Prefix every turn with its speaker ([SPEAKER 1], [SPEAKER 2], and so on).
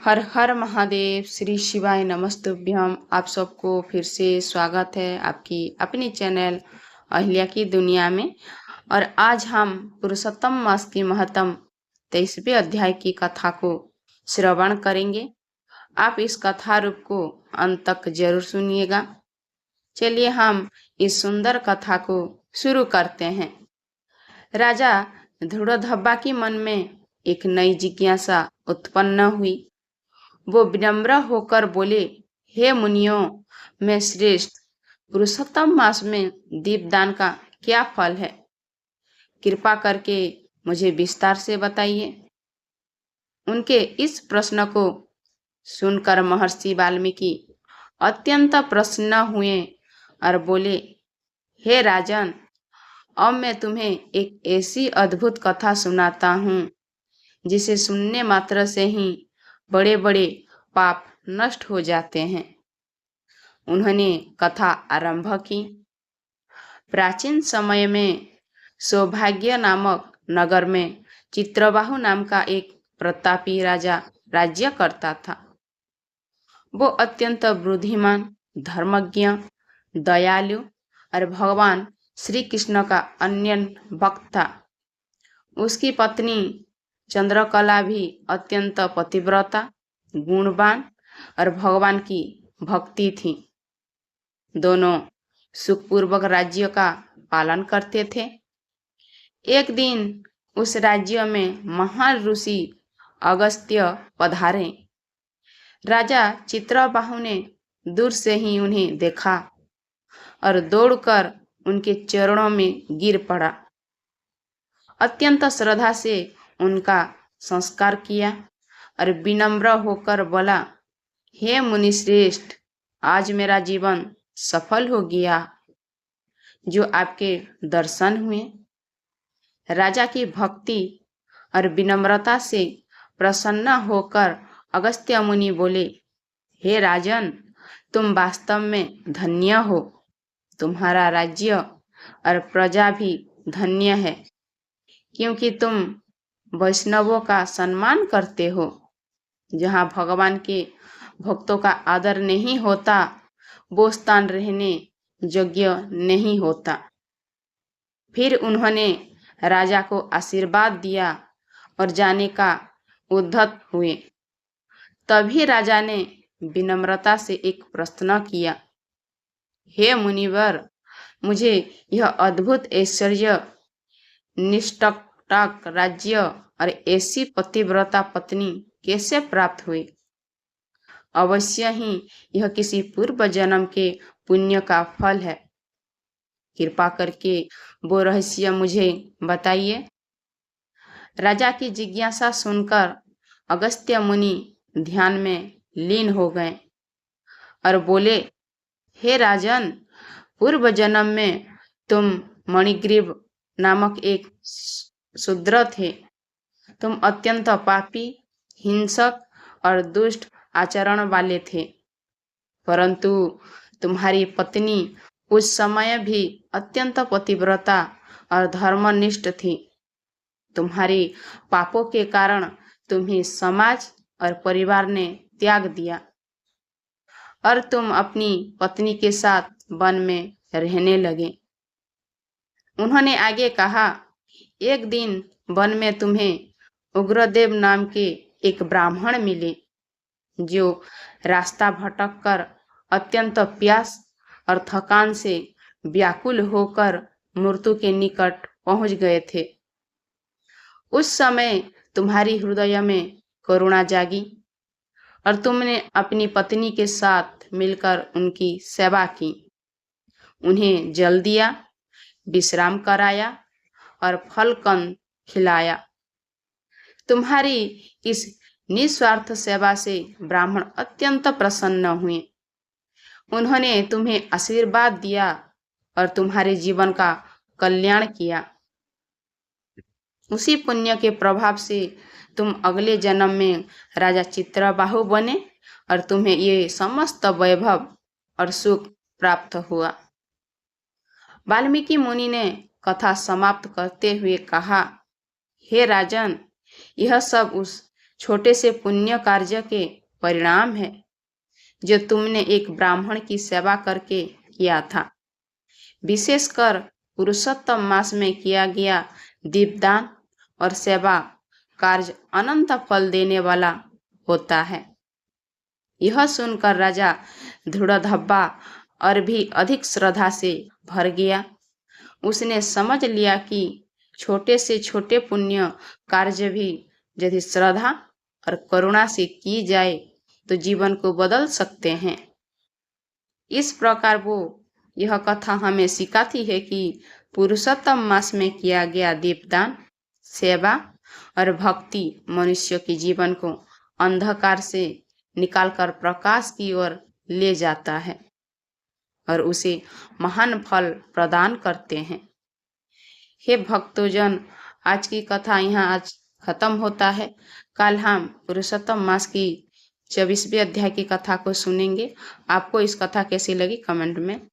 [SPEAKER 1] हर हर महादेव। श्री शिवाय नमस्तुभ्यम। आप सबको फिर से स्वागत है आपकी अपनी चैनल अहिल्या की दुनिया में। और आज हम पुरुषोत्तम मास की महत्तम 23वें अध्याय की कथा को श्रवण करेंगे। आप इस कथा रूप को अंत तक जरूर सुनिएगा। चलिए हम इस सुंदर कथा को शुरू करते हैं। राजा ध्रुवधब्बा के मन में एक नई जिज्ञासा उत्पन्न हुई। वो विनम्र होकर बोले, हे मुनियों, मैं श्रेष्ठ पुरुषोत्तम मास में दीपदान का क्या फल है? कृपा करके मुझे विस्तार से बताइए। उनके इस प्रश्न को सुनकर महर्षि वाल्मीकि अत्यंत प्रसन्न हुए और बोले, हे राजन, अब मैं तुम्हें एक ऐसी अद्भुत कथा सुनाता हूँ जिसे सुनने मात्र से ही बड़े बड़े पाप नष्ट हो जाते हैं। उन्होंने कथा आरंभ की। प्राचीन समय में सौभाग्य नामक नगर में चित्रबाहु नाम का एक प्रतापी राजा राज्य करता था। वो अत्यंत बुद्धिमान, धर्मज्ञ, दयालु और भगवान श्री कृष्ण का अन्य भक्त था। उसकी पत्नी चंद्रकला भी अत्यंत पतिव्रता, गुणवान और भगवान की भक्ति थी। दोनों सुखपूर्वक राज्य का पालन करते थे। एक दिन उस राज्य में महान ऋषि अगस्त्य पधारे। राजा चित्रबाहु ने दूर से ही उन्हें देखा और दौड़कर उनके चरणों में गिर पड़ा। अत्यंत श्रद्धा से उनका संस्कार किया और विनम्र होकर बोला, हे मुनिश्रेष्ठ, आज मेरा जीवन सफल हो गया जो आपके दर्शन हुए। राजा की भक्ति और विनम्रता से प्रसन्न होकर अगस्त्य मुनि बोले, हे राजन, तुम वास्तव में धन्य हो। तुम्हारा राज्य और प्रजा भी धन्य है, क्योंकि तुम वैष्णवों का सम्मान करते हो। जहाँ भगवान के भक्तों का आदर नहीं होता, वो स्थान रहने योग्य नहीं होता। फिर उन्होंने राजा को आशीर्वाद दिया और जाने का उद्यत हुए। तभी राजा ने विनम्रता से एक प्रश्न किया, हे मुनिवर, मुझे यह अद्भुत ऐश्वर्य, निष्कंटक राज्य और ऐसी पतिव्रता पत्नी कैसे प्राप्त हुई? अवश्य ही यह किसी पूर्व जन्म के पुण्य का फल है। कृपा करके वो रहस्य मुझे बताइए। राजा की जिज्ञासा सुनकर अगस्त्य मुनि ध्यान में लीन हो गए और बोले, हे राजन, पूर्व जन्म में तुम मणिग्रीव नामक एक शूद्र थे। तुम अत्यंत पापी, हिंसक और दुष्ट आचरण वाले थे, परंतु तुम्हारी पत्नी उस समय भी अत्यंत पतिव्रता और धर्मनिष्ठ थी। तुम्हारे पापों के कारण तुम्हें समाज और परिवार ने त्याग दिया और तुम अपनी पत्नी के साथ वन में रहने लगे। उन्होंने आगे कहा, एक दिन वन में तुम्हें उग्रदेव नाम के एक ब्राह्मण मिले, जो रास्ता भटक कर अत्यंत प्यास और थकान से व्याकुल होकर मृत्यु के निकट पहुंच गए थे। उस समय तुम्हारी हृदय में करुणा जागी और तुमने अपनी पत्नी के साथ मिलकर उनकी सेवा की। उन्हें जल दिया, विश्राम कराया और फल कंद खिलाया। तुम्हारी इस निस्वार्थ सेवा से ब्राह्मण अत्यंत प्रसन्न हुए। उन्होंने तुम्हें आशीर्वाद दिया और तुम्हारे जीवन का कल्याण किया। उसी पुण्य के प्रभाव से तुम अगले जन्म में राजा चित्रबाहु बने और तुम्हें ये समस्त वैभव और सुख प्राप्त हुआ। वाल्मीकि मुनि ने कथा समाप्त करते हुए कहा, हे राजन, यह सब उस छोटे से पुण्य कार्य के परिणाम है जो तुमने एक ब्राह्मण की सेवा करके किया था। विशेषकर पुरुषोत्तम मास में किया गया दीपदान और सेवा कार्य अनंत फल देने वाला होता है। यह सुनकर राजा धुड़धब्बा और भी अधिक श्रद्धा से भर गया। उसने समझ लिया कि छोटे से छोटे पुण्य कार्य भी यदि श्रद्धा और करुणा से की जाए तो जीवन को बदल सकते हैं। इस प्रकार वो यह कथा हमें सिखाती है कि पुरुषोत्तम मास में किया गया दीपदान, सेवा और भक्ति मनुष्य के जीवन को अंधकार से निकालकर प्रकाश की ओर ले जाता है और उसे महान फल प्रदान करते हैं। हे भक्तोजन, आज की कथा यहाँ आज खत्म होता है। कल हम पुरुषोत्तम मास की 24वें अध्याय की कथा को सुनेंगे। आपको इस कथा कैसी लगी कमेंट में